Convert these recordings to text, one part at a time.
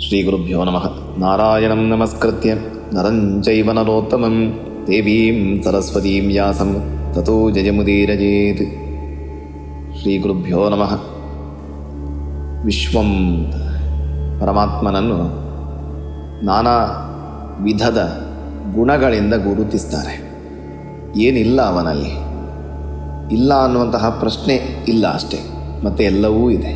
ಶ್ರೀಗುರುಭ್ಯೋ ನಮಃ. ನಾರಾಯಣಂ ನಮಸ್ಕೃತ್ಯ ನರಂ ಚೈವ ನರೋತ್ತಮಂ ದೇವೀಂ ಸರಸ್ವತೀಂ ವ್ಯಾಸಂ ತತೋ ಜಯಮುದೀರಯೇತ್. ಶ್ರೀಗುರುಭ್ಯೋ ನಮಃ. ವಿಶ್ವಂ ಪರಮಾತ್ಮನನ್ನು ನಾನಾ ವಿಧದ ಗುಣಗಳಿಂದ ಗುರುತಿಸ್ತಾರೆ. ಏನಿಲ್ಲ ಅವನಲ್ಲಿ, ಇಲ್ಲ ಅನ್ನುವಂತಹ ಪ್ರಶ್ನೆ ಇಲ್ಲ ಅಷ್ಟೇ, ಮತ್ತು ಎಲ್ಲವೂ ಇದೆ.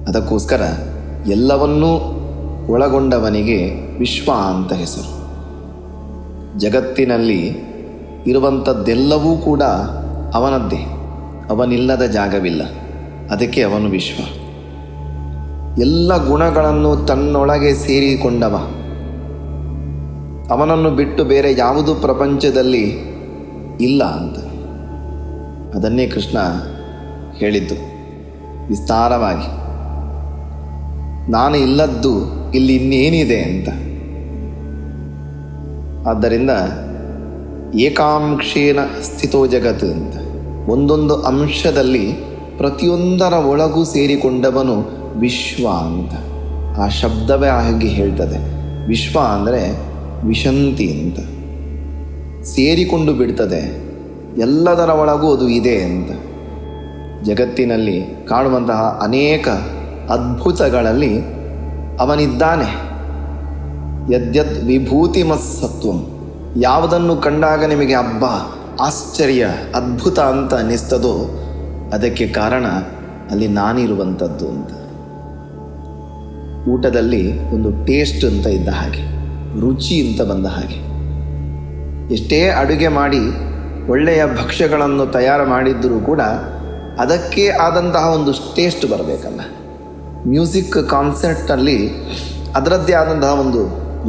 ಅದಕ್ಕೋಸ್ಕರ ಎಲ್ಲವನ್ನೂ ಒಳಗೊಂಡವನಿಗೆ ವಿಶ್ವ ಅಂತ ಹೆಸರು. ಜಗತ್ತಿನಲ್ಲಿ ಇರುವಂಥದ್ದೆಲ್ಲವೂ ಕೂಡ ಅವನದ್ದೇ, ಅವನಿಲ್ಲದ ಜಾಗವಿಲ್ಲ. ಅದಕ್ಕೆ ಅವನು ವಿಶ್ವ. ಎಲ್ಲ ಗುಣಗಳನ್ನು ತನ್ನೊಳಗೆ ಸೇರಿಕೊಂಡವ. ಅವನನ್ನು ಬಿಟ್ಟು ಬೇರೆ ಯಾವುದು ಪ್ರಪಂಚದಲ್ಲಿ ಇಲ್ಲ ಅಂತ. ಅದನ್ನೇ ಕೃಷ್ಣ ಹೇಳಿದ್ದು ವಿಸ್ತಾರವಾಗಿ. ನಾನು ಇಲ್ಲದ್ದು ಇಲ್ಲಿ ಇನ್ನೇನಿದೆ ಅಂತ. ಆದ್ದರಿಂದ ಏಕಾಂಶೇನ ಸ್ಥಿತೋ ಜಗತ್ ಅಂತ. ಒಂದೊಂದು ಅಂಶದಲ್ಲಿ ಪ್ರತಿಯೊಂದರ ಒಳಗೂ ಸೇರಿಕೊಂಡವನು ವಿಶ್ವ ಅಂತ. ಆ ಶಬ್ದವೇ ಹಾಗೆ ಹೇಳ್ತದೆ. ವಿಶ್ವ ಅಂದರೆ ವಿಶಂತಿ ಅಂತ, ಸೇರಿಕೊಂಡು ಬಿಡ್ತದೆ. ಎಲ್ಲದರ ಒಳಗೂ ಅದು ಇದೆ ಅಂತ. ಜಗತ್ತಿನಲ್ಲಿ ಕಾಣುವಂತಹ ಅನೇಕ ಅದ್ಭುತಗಳಲ್ಲಿ ಅವನಿದ್ದಾನೆ. ಯದ್ಯದ್ ವಿಭೂತಿಮತ್ಸತ್ವಂ, ಯಾವುದನ್ನು ಕಂಡಾಗ ನಿಮಗೆ ಹಬ್ಬ, ಆಶ್ಚರ್ಯ, ಅದ್ಭುತ ಅಂತ ಅನ್ನಿಸ್ತದೋ ಅದಕ್ಕೆ ಕಾರಣ ಅಲ್ಲಿ ನಾನಿರುವಂಥದ್ದು ಅಂತ. ಊಟದಲ್ಲಿ ಒಂದು ಟೇಸ್ಟ್ ಅಂತ ಇದ್ದ ಹಾಗೆ, ರುಚಿ ಅಂತ ಬಂದ ಹಾಗೆ. ಎಷ್ಟೇ ಅಡುಗೆ ಮಾಡಿ ಒಳ್ಳೆಯ ಭಕ್ಷ್ಯಗಳನ್ನು ತಯಾರು ಮಾಡಿದ್ದರೂ ಕೂಡ ಅದಕ್ಕೆ ಆದಂತಹ ಒಂದು ಟೇಸ್ಟ್ ಬರಬೇಕಲ್ಲ. ಮ್ಯೂಸಿಕ್ ಕಾನ್ಸರ್ಟಲ್ಲಿ ಅದರದ್ದೇ ಆದಂತಹ ಒಂದು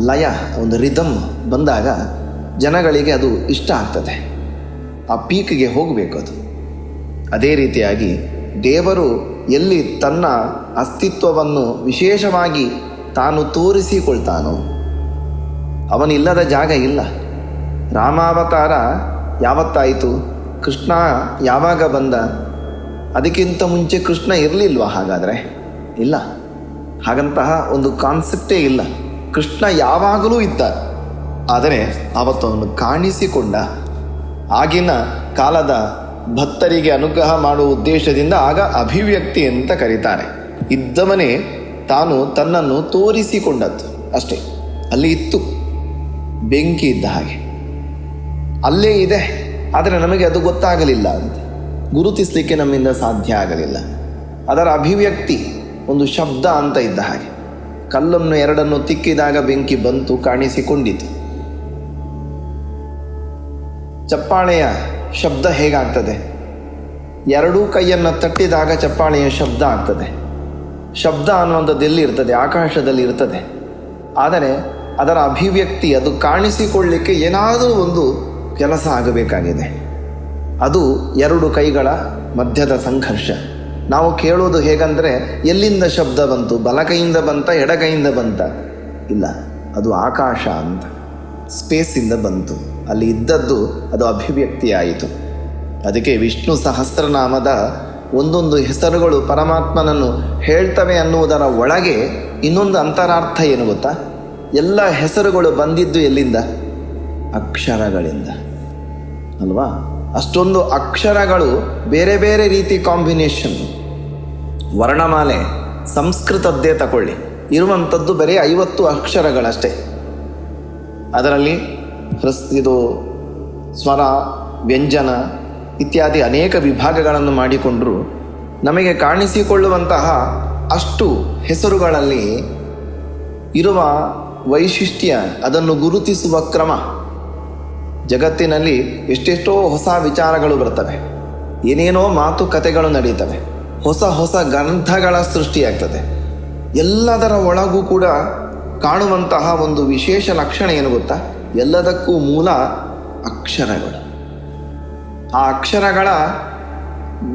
ಲಯ, ಒಂದು ರಿದಮ್ ಬಂದಾಗ ಜನಗಳಿಗೆ ಅದು ಇಷ್ಟ ಆಗ್ತದೆ. ಆ ಪೀಕ್ಗೆ ಹೋಗಬೇಕು ಅದು. ಅದೇ ರೀತಿಯಾಗಿ ದೇವರು ಎಲ್ಲಿ ತನ್ನ ಅಸ್ತಿತ್ವವನ್ನು ವಿಶೇಷವಾಗಿ ತಾನು ತೋರಿಸಿಕೊಳ್ತಾನೋ ಅವನಿಲ್ಲದ ಜಾಗ ಇಲ್ಲ. ರಾಮಾವತಾರ ಯಾವತ್ತಾಯಿತು? ಕೃಷ್ಣ ಯಾವಾಗ ಬಂದ? ಅದಕ್ಕಿಂತ ಮುಂಚೆ ಕೃಷ್ಣ ಇರಲಿಲ್ವಾ? ಹಾಗಾದರೆ ಇಲ್ಲ. ಹಾಗಂತಹ ಒಂದು ಕಾನ್ಸೆಪ್ಟೇ ಇಲ್ಲ. ಕೃಷ್ಣ ಯಾವಾಗಲೂ ಇದ್ದ, ಆದರೆ ಆವತ್ತು ಅವನು ಕಾಣಿಸಿಕೊಂಡ. ಆಗಿನ ಕಾಲದ ಭಕ್ತರಿಗೆ ಅನುಗ್ರಹ ಮಾಡುವ ಉದ್ದೇಶದಿಂದ ಆಗ ಅಭಿವ್ಯಕ್ತಿ ಅಂತ ಕರೀತಾರೆ. ಇದ್ದವನೇ ತಾನು ತನ್ನನ್ನು ತೋರಿಸಿಕೊಂಡದ್ದು ಅಷ್ಟೇ. ಅಲ್ಲಿ ಇತ್ತು, ಬೆಂಕಿ ಇದ್ದ ಹಾಗೆ ಅಲ್ಲೇ ಇದೆ, ಆದರೆ ನಮಗೆ ಅದು ಗೊತ್ತಾಗಲಿಲ್ಲ ಅಂತ, ಗುರುತಿಸಲಿಕ್ಕೆ ನಮ್ಮಿಂದ ಸಾಧ್ಯ ಆಗಲಿಲ್ಲ. ಅದರ ಅಭಿವ್ಯಕ್ತಿ ಒಂದು ಶಬ್ದ ಅಂತ ಇದ್ದ ಹಾಗೆ. ಕಲ್ಲನ್ನು ಎರಡನ್ನು ತಿಕ್ಕಿದಾಗ ಬೆಂಕಿ ಬಂತು, ಕಾಣಿಸಿಕೊಂಡಿತು. ಚಪ್ಪಾಳೆಯ ಶಬ್ದ ಹೇಗಾಗ್ತದೆ? ಎರಡೂ ಕೈಯನ್ನು ತಟ್ಟಿದಾಗ ಚಪ್ಪಾಳೆಯ ಶಬ್ದ ಆಗ್ತದೆ. ಶಬ್ದ ಅನ್ನುವಂಥದ್ದು ಎಲ್ಲಿ ಇರ್ತದೆ? ಆಕಾಶದಲ್ಲಿ ಇರ್ತದೆ. ಆದರೆ ಅದರ ಅಭಿವ್ಯಕ್ತಿ, ಅದು ಕಾಣಿಸಿಕೊಳ್ಳಲಿಕ್ಕೆ ಏನಾದರೂ ಒಂದು ಕೆಲಸ ಆಗಬೇಕಾಗಿದೆ. ಅದು ಎರಡು ಕೈಗಳ ಮಧ್ಯದ ಸಂಘರ್ಷ. ನಾವು ಕೇಳೋದು ಹೇಗಂದರೆ, ಎಲ್ಲಿಂದ ಶಬ್ದ ಬಂತು? ಬಲಕೈಯಿಂದ ಬಂತ, ಎಡಗೈಯಿಂದ ಬಂತ? ಇಲ್ಲ, ಅದು ಆಕಾಶ ಅಂತ, ಸ್ಪೇಸಿಂದ ಬಂತು. ಅಲ್ಲಿ ಇದ್ದದ್ದು ಅದು ಅಭಿವ್ಯಕ್ತಿ ಆಯಿತು. ಅದಕ್ಕೆ ವಿಷ್ಣು ಸಹಸ್ರನಾಮದ ಒಂದೊಂದು ಹೆಸರುಗಳು ಪರಮಾತ್ಮನನ್ನು ಹೇಳ್ತವೆ ಅನ್ನುವುದರ ಒಳಗೆ ಇನ್ನೊಂದು ಅಂತರಾರ್ಥ ಏನು ಗೊತ್ತಾ? ಎಲ್ಲ ಹೆಸರುಗಳು ಬಂದಿದ್ದು ಎಲ್ಲಿಂದ? ಅಕ್ಷರಗಳಿಂದ ಅಲ್ವಾ? ಅಷ್ಟೊಂದು ಅಕ್ಷರಗಳು, ಬೇರೆ ಬೇರೆ ರೀತಿ ಕಾಂಬಿನೇಷನ್. ವರ್ಣಮಾಲೆ ಸಂಸ್ಕೃತದ್ದೇ ತಗೊಳ್ಳಿ, ಇರುವಂಥದ್ದು ಬರೀ 50 ಅಕ್ಷರಗಳಷ್ಟೇ. ಅದರಲ್ಲಿ ಇದು ಸ್ವರ, ವ್ಯಂಜನ ಇತ್ಯಾದಿ ಅನೇಕ ವಿಭಾಗಗಳನ್ನು ಮಾಡಿಕೊಂಡರೂ ನಮಗೆ ಕಾಣಿಸಿಕೊಳ್ಳುವಂತಹ ಅಷ್ಟು ಹೆಸರುಗಳಲ್ಲಿ ಇರುವ ವೈಶಿಷ್ಟ್ಯ, ಅದನ್ನು ಗುರುತಿಸುವ ಕ್ರಮ. ಜಗತ್ತಿನಲ್ಲಿ ಎಷ್ಟೆಷ್ಟೋ ಹೊಸ ವಿಚಾರಗಳು ಬರ್ತವೆ, ಏನೇನೋ ಮಾತುಕತೆಗಳು ನಡೀತವೆ, ಹೊಸ ಹೊಸ ಗ್ರಂಥಗಳ ಸೃಷ್ಟಿಯಾಗ್ತದೆ. ಎಲ್ಲದರ ಒಳಗೂ ಕೂಡ ಕಾಣುವಂತಹ ಒಂದು ವಿಶೇಷ ಲಕ್ಷಣ ಏನು ಗೊತ್ತಾ? ಎಲ್ಲದಕ್ಕೂ ಮೂಲ ಅಕ್ಷರಗಳು. ಆ ಅಕ್ಷರಗಳ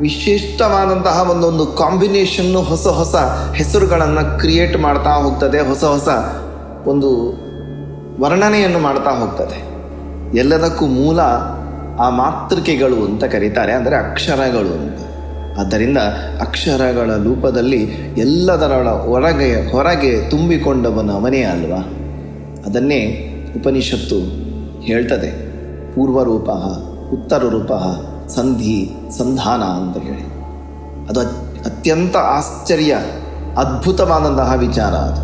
ವಿಶಿಷ್ಟವಾದಂತಹ ಒಂದೊಂದು ಕಾಂಬಿನೇಷನ್ನು ಹೊಸ ಹೊಸ ಹೆಸರುಗಳನ್ನು ಕ್ರಿಯೇಟ್ ಮಾಡ್ತಾ ಹೋಗ್ತದೆ, ಹೊಸ ಹೊಸ ಒಂದು ವರ್ಣನೆಯನ್ನು ಮಾಡ್ತಾ ಹೋಗ್ತದೆ. ಎಲ್ಲದಕ್ಕೂ ಮೂಲ ಆ ಮಾತೃಕೆಗಳು ಅಂತ ಕರೀತಾರೆ, ಅಂದರೆ ಅಕ್ಷರಗಳು ಅಂತ. ಆದ್ದರಿಂದ ಅಕ್ಷರಗಳ ರೂಪದಲ್ಲಿ ಎಲ್ಲದರ ಹೊರಗೆ ತುಂಬಿಕೊಂಡವನು ಅವನೇ ಅಲ್ವಾ. ಅದನ್ನೇ ಉಪನಿಷತ್ತು ಹೇಳ್ತದೆ, ಪೂರ್ವರೂಪ ಉತ್ತರ ರೂಪ ಸಂಧಿ ಸಂಧಾನ ಅಂತ ಹೇಳಿ. ಅದು ಅತ್ಯಂತ ಆಶ್ಚರ್ಯ ಅದ್ಭುತವಾದಂತಹ ವಿಚಾರ. ಅದು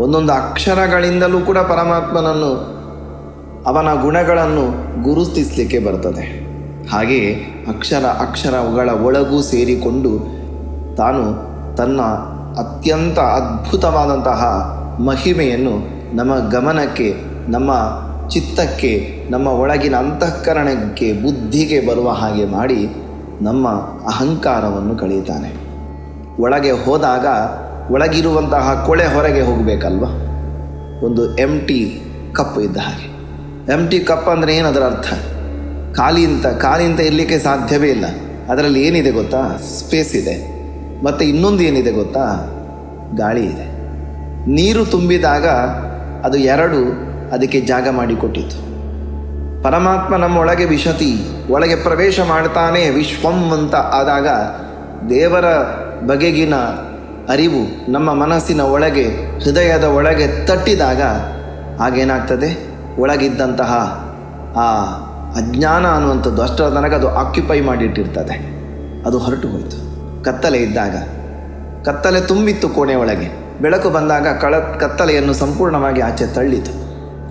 ಒಂದೊಂದು ಅಕ್ಷರಗಳಿಂದಲೂ ಕೂಡ ಪರಮಾತ್ಮನನ್ನು ಅವನ ಗುಣಗಳನ್ನು ಗುರುತಿಸಲಿಕ್ಕೆ ಬರ್ತದೆ. ಹಾಗೆಯೇ ಅಕ್ಷರಗಳ ಒಳಗೂ ಸೇರಿಕೊಂಡು ತಾನು ತನ್ನ ಅತ್ಯಂತ ಅದ್ಭುತವಾದಂತಹ ಮಹಿಮೆಯನ್ನು ನಮ್ಮ ಗಮನಕ್ಕೆ, ನಮ್ಮ ಚಿತ್ತಕ್ಕೆ, ನಮ್ಮ ಒಳಗಿನ ಅಂತಃಕರಣಕ್ಕೆ, ಬುದ್ಧಿಗೆ ಬರುವ ಹಾಗೆ ಮಾಡಿ ನಮ್ಮ ಅಹಂಕಾರವನ್ನು ಕಳೆಯುತ್ತಾನೆ. ಒಳಗೆ ಹೋದಾಗ ಒಳಗಿರುವಂತಹ ಕೊಳೆ ಹೊರಗೆ ಹೋಗಬೇಕಲ್ವ. ಒಂದು ಎಂಟಿ ಕಪ್ ಇದ್ದ ಹಾಗೆ. ಎಂಟಿ ಕಪ್ ಅಂದರೆ ಏನು ಅದರ ಅರ್ಥ? ಖಾಲಿ ಅಂತ ಇರಲಿಕ್ಕೆ ಸಾಧ್ಯವೇ ಇಲ್ಲ. ಅದರಲ್ಲಿ ಏನಿದೆ ಗೊತ್ತಾ? ಸ್ಪೇಸ್ ಇದೆ. ಮತ್ತು ಇನ್ನೊಂದು ಏನಿದೆ ಗೊತ್ತಾ? ಗಾಳಿ ಇದೆ. ನೀರು ತುಂಬಿದಾಗ ಅದು ಎರಡು ಅದಕ್ಕೆ ಜಾಗ ಮಾಡಿಕೊಟ್ಟಿತು. ಪರಮಾತ್ಮ ನಮ್ಮ ಒಳಗೆ ವಿಶತಿ ಒಳಗೆ ಪ್ರವೇಶ ಮಾಡ್ತಾನೆ, ವಿಶ್ವಂ ಅಂತ ಆದಾಗ ದೇವರ ಬಗೆಗಿನ ಅರಿವು ನಮ್ಮ ಮನಸ್ಸಿನ ಒಳಗೆ, ಹೃದಯದ ಒಳಗೆ ತಟ್ಟಿದಾಗ ಆಗೇನಾಗ್ತದೆ? ಒಳಗಿದ್ದಂತಹ ಆ ಅಜ್ಞಾನ ಅನ್ನುವಂಥದ್ದು ಅಷ್ಟರ ತನಕ ಅದು ಆಕ್ಯುಪೈ ಮಾಡಿಟ್ಟಿರ್ತದೆ, ಅದು ಹೊರಟು ಹೋಯಿತು. ಕತ್ತಲೆ ಇದ್ದಾಗ, ಕತ್ತಲೆ ತುಂಬಿತ್ತು ಕೋಣೆ ಒಳಗೆ, ಬೆಳಕು ಬಂದಾಗ ಕತ್ತಲೆಯನ್ನು ಸಂಪೂರ್ಣವಾಗಿ ಆಚೆ ತಳ್ಳಿತು.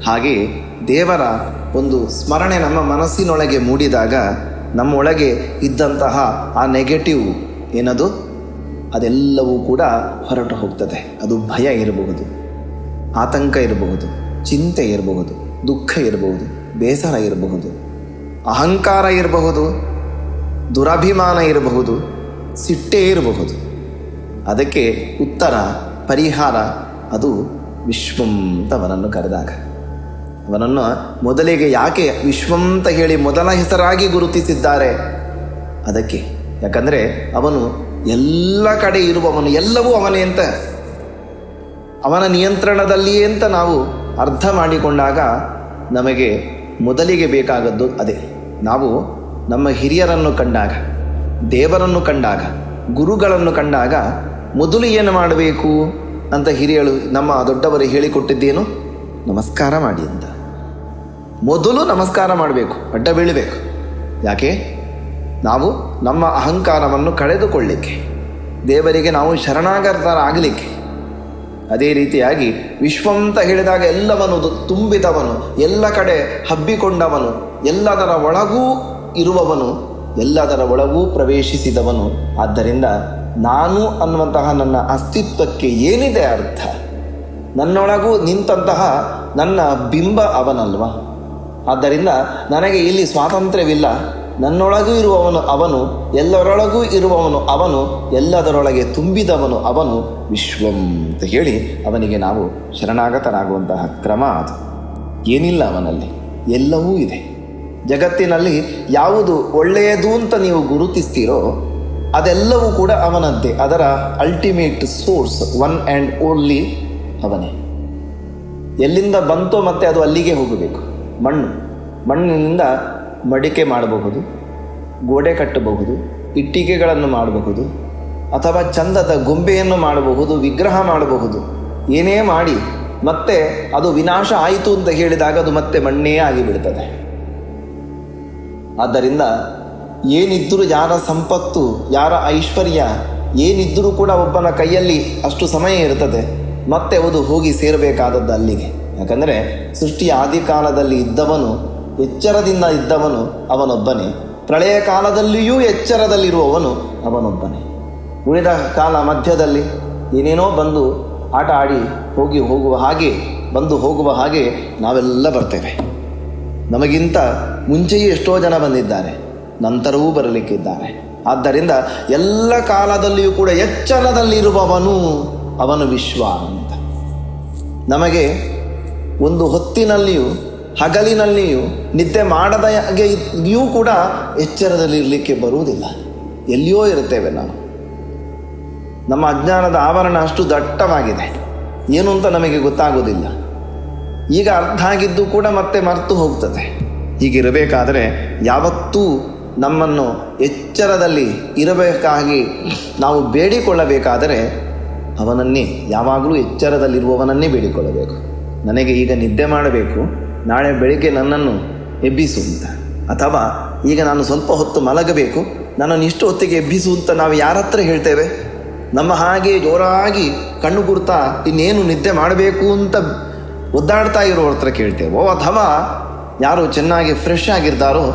ಹಾಗೆಯೇ ದೇವರ ಒಂದು ಸ್ಮರಣೆ ನಮ್ಮ ಮನಸ್ಸಿನೊಳಗೆ ಮೂಡಿದಾಗ ನಮ್ಮ ಒಳಗೆ ಇದ್ದಂತಹ ಆ ನೆಗೆಟಿವ್ ಏನದು ಅದೆಲ್ಲವೂ ಕೂಡ ಹೊರಟು ಹೋಗ್ತದೆ. ಅದು ಭಯ ಇರಬಹುದು, ಆತಂಕ ಇರಬಹುದು, ಚಿಂತೆ ಇರಬಹುದು, ದುಃಖ ಇರಬಹುದು, ಬೇಸರ ಇರಬಹುದು, ಅಹಂಕಾರ ಇರಬಹುದು, ದುರಭಿಮಾನ ಇರಬಹುದು, ಸಿಟ್ಟೇ ಇರಬಹುದು. ಅದಕ್ಕೆ ಉತ್ತರ, ಪರಿಹಾರ ಅದು ವಿಶ್ವಂತ ಅವನನ್ನು ಕರೆದಾಗ. ಅವನನ್ನು ಮೊದಲಿಗೆ ಯಾಕೆ ವಿಶ್ವಂತ ಹೇಳಿ ಮೊದಲ ಹೆಸರಾಗಿ ಗುರುತಿಸಿದ್ದಾರೆ? ಅದಕ್ಕೆ. ಯಾಕಂದರೆ ಅವನು ಎಲ್ಲ ಕಡೆ ಇರುವವನು, ಎಲ್ಲವೂ ಅವನೇ ಅಂತ, ಅವನ ನಿಯಂತ್ರಣದಲ್ಲಿಯೇ ಅಂತ ನಾವು ಅರ್ಥ ಮಾಡಿಕೊಂಡಾಗ ನಮಗೆ ಮೊದಲಿಗೆ ಬೇಕಾಗದ್ದು ಅದೇ. ನಾವು ನಮ್ಮ ಹಿರಿಯರನ್ನು ಕಂಡಾಗ, ದೇವರನ್ನು ಕಂಡಾಗ, ಗುರುಗಳನ್ನು ಕಂಡಾಗ ಮೊದಲು ಏನು ಮಾಡಬೇಕು ಅಂತ ಹಿರಿಯರು ನಮ್ಮ ದೊಡ್ಡವರು ಹೇಳಿಕೊಟ್ಟಿದ್ದೇನು? ನಮಸ್ಕಾರ ಮಾಡಿ ಅಂತ. ಮೊದಲು ನಮಸ್ಕಾರ ಮಾಡಬೇಕು, ಅಡ್ಡ ಬೀಳಬೇಕು. ಯಾಕೆ? ನಾವು ನಮ್ಮ ಅಹಂಕಾರವನ್ನು ಕಳೆದುಕೊಳ್ಳಿಕ್ಕೆ, ದೇವರಿಗೆ ನಾವು ಶರಣಾಗತರಾಗಲಿಕ್ಕೆ. ಅದೇ ರೀತಿಯಾಗಿ ವಿಶ್ವಂತ ಹೇಳಿದಾಗ ಎಲ್ಲವನು ತುಂಬಿದವನು, ಎಲ್ಲ ಕಡೆ ಹಬ್ಬಿಕೊಂಡವನು, ಎಲ್ಲದರ ಒಳಗೂ ಇರುವವನು, ಎಲ್ಲದರ ಒಳಗೂ ಪ್ರವೇಶಿಸಿದವನು. ಆದ್ದರಿಂದ ನಾನು ಅನ್ನುವಂತಹ ನನ್ನ ಅಸ್ತಿತ್ವಕ್ಕೆ ಏನಿದೆ ಅರ್ಥ? ನನ್ನೊಳಗೂ ನಿಂತಹ ನನ್ನ ಬಿಂಬ ಅವನಲ್ವ. ಆದ್ದರಿಂದ ನನಗೆ ಇಲ್ಲಿ ಸ್ವಾತಂತ್ರ್ಯವಿಲ್ಲ. ನನ್ನೊಳಗೂ ಇರುವವನು ಅವನು, ಎಲ್ಲರೊಳಗೂ ಇರುವವನು ಅವನು, ಎಲ್ಲದರೊಳಗೆ ತುಂಬಿದವನು ಅವನು, ವಿಶ್ವಂ ಅಂತ ಹೇಳಿ ಅವನಿಗೆ ನಾವು ಶರಣಾಗತರಾಗುವಂತಹ ಕ್ರಮ ಅದು. ಏನಿಲ್ಲ ಅವನಲ್ಲಿ, ಎಲ್ಲವೂ ಇದೆ. ಜಗತ್ತಿನಲ್ಲಿ ಯಾವುದು ಒಳ್ಳೆಯದು ಅಂತ ನೀವು ಗುರುತಿಸ್ತೀರೋ ಅದೆಲ್ಲವೂ ಕೂಡ ಅವನದ್ದೇ. ಅದರ ultimate source one and only ಅವನೇ. ಎಲ್ಲಿಂದ ಬಂತೋ ಮತ್ತೆ ಅದು ಅಲ್ಲಿಗೆ ಹೋಗಬೇಕು. ಮಣ್ಣಿನಿಂದ ಮಡಿಕೆ ಮಾಡಬಹುದು, ಗೋಡೆ ಕಟ್ಟಬಹುದು, ಇಟ್ಟಿಗೆಗಳನ್ನು ಮಾಡಬಹುದು, ಅಥವಾ ಚಂದದ ಗೊಂಬೆಯನ್ನು ಮಾಡಬಹುದು, ವಿಗ್ರಹ ಮಾಡಬಹುದು. ಏನೇ ಮಾಡಿ ಮತ್ತೆ ಅದು ವಿನಾಶ ಆಯಿತು ಅಂತ ಹೇಳಿದಾಗ ಅದು ಮತ್ತೆ ಮಣ್ಣೇ ಆಗಿಬಿಡ್ತದೆ. ಆದ್ದರಿಂದ ಏನಿದ್ದರೂ, ಯಾರ ಸಂಪತ್ತು, ಯಾರ ಐಶ್ವರ್ಯ ಏನಿದ್ದರೂ ಕೂಡ ಒಬ್ಬನ ಕೈಯಲ್ಲಿ ಅಷ್ಟು ಸಮಯ ಇರ್ತದೆ, ಮತ್ತೆ ಅದು ಹೋಗಿ ಸೇರಬೇಕಾದದ್ದು ಅಲ್ಲಿಗೆ. ಯಾಕಂದರೆ ಸೃಷ್ಟಿಯ ಆದಿಕಾಲದಲ್ಲಿ ಇದ್ದವನು, ಎಚ್ಚರದಿಂದ ಇದ್ದವನು ಅವನೊಬ್ಬನೇ. ಪ್ರಳಯ ಕಾಲದಲ್ಲಿಯೂ ಎಚ್ಚರದಲ್ಲಿರುವವನು ಅವನೊಬ್ಬನೇ. ಉಳಿದ ಕಾಲ ಮಧ್ಯದಲ್ಲಿ ಏನೇನೋ ಬಂದು ಆಟ ಆಡಿ ಹೋಗುವ ಹಾಗೆ ನಾವೆಲ್ಲ ಬರ್ತೇವೆ. ನಮಗಿಂತ ಮುಂಚೆಯೂ ಎಷ್ಟೋ ಜನ ಬಂದಿದ್ದಾರೆ, ನಂತರವೂ ಬರಲಿಕ್ಕಿದ್ದಾರೆ. ಆದ್ದರಿಂದ ಎಲ್ಲ ಕಾಲದಲ್ಲಿಯೂ ಕೂಡ ಎಚ್ಚರದಲ್ಲಿರುವವನು ಅವನು ವಿಶ್ವ ಅಂತ. ನಮಗೆ ಒಂದು ಹೊತ್ತಿನಲ್ಲಿಯೂ ಹಗಲಿನಲ್ಲಿಯೂ ನಿದ್ದೆ ಮಾಡದ ಹಾಗೆಯೂ ಕೂಡ ಎಚ್ಚರದಲ್ಲಿರಲಿಕ್ಕೆ ಬರುವುದಿಲ್ಲ. ಎಲ್ಲಿಯೋ ಇರುತ್ತೇವೆ ನಾವು. ನಮ್ಮ ಅಜ್ಞಾನದ ಆವರಣ ಅಷ್ಟು ದಟ್ಟವಾಗಿದೆ, ಏನು ಅಂತ ನಮಗೆ ಗೊತ್ತಾಗೋದಿಲ್ಲ. ಈಗ ಅರ್ಥ ಆಗಿದ್ದು ಕೂಡ ಮತ್ತೆ ಮರೆತು ಹೋಗ್ತದೆ. ಹೀಗಿರಬೇಕಾದರೆ ಯಾವತ್ತೂ ನಮ್ಮನ್ನು ಎಚ್ಚರದಲ್ಲಿ ಇರಬೇಕಾಗಿ ನಾವು ಬೇಡಿಕೊಳ್ಳಬೇಕಾದರೆ ಅವನನ್ನೇ, ಯಾವಾಗಲೂ ಎಚ್ಚರದಲ್ಲಿರುವವನನ್ನೇ ಬೇಡಿಕೊಳ್ಳಬೇಕು. ನನಗೆ ಈಗ ನಿದ್ದೆ ಮಾಡಬೇಕು, ನಾಳೆ ಬೆಳಿಗ್ಗೆ ನನ್ನನ್ನು ಎಬ್ಬಿಸು ಅಂತ, ಅಥವಾ ಈಗ ನಾನು ಸ್ವಲ್ಪ ಹೊತ್ತು ಮಲಗಬೇಕು, ನನ್ನನ್ನು ಇಷ್ಟು ಹೊತ್ತಿಗೆ ಎಬ್ಬಿಸು ಅಂತ ನಾವು ಯಾರ ಹತ್ರ ಹೇಳ್ತೇವೆ? ನಮ್ಮ ಹಾಗೆ ಜೋರಾಗಿ ಕಣ್ಣು ಗುರ್ತಾ ಇನ್ನೇನು ನಿದ್ದೆ ಮಾಡಬೇಕು ಅಂತ ಒದ್ದಾಡ್ತಾ ಇರೋರ ಹತ್ರ ಕೇಳ್ತೇವೋ, ಅಥವಾ ಯಾರು ಚೆನ್ನಾಗಿ ಫ್ರೆಶ್ ಆಗಿರ್ತಾರೋ,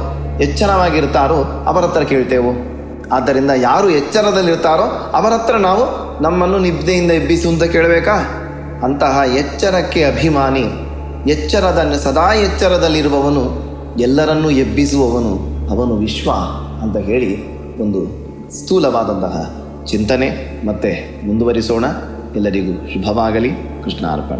ಎಚ್ಚರವಾಗಿರ್ತಾರೋ ಅವರ ಹತ್ರ ಕೇಳ್ತೇವೋ? ಆದ್ದರಿಂದ ಯಾರು ಎಚ್ಚರದಲ್ಲಿರ್ತಾರೋ ಅವರ ಹತ್ರ ನಾವು ನಮ್ಮನ್ನು ನಿದ್ದೆಯಿಂದ ಎಬ್ಬಿಸು ಅಂತ ಕೇಳಬೇಕಾ? ಅಂತಹ ಎಚ್ಚರಕ್ಕೆ ಅಭಿಮಾನಿ, ಸದಾ ಎಚ್ಚರದಲ್ಲಿರುವವನು, ಎಲ್ಲರನ್ನೂ ಎಬ್ಬಿಸುವವನು, ಅವನು ವಿಶ್ವ ಅಂತ ಹೇಳಿ ಒಂದು ಸ್ಥೂಲವಾದಂತಹ ಚಿಂತನೆ ಮತ್ತೆ ಮುಂದುವರಿಸೋಣ. ಎಲ್ಲರಿಗೂ ಶುಭವಾಗಲಿ. ಕೃಷ್ಣಾರ್ಪಣ.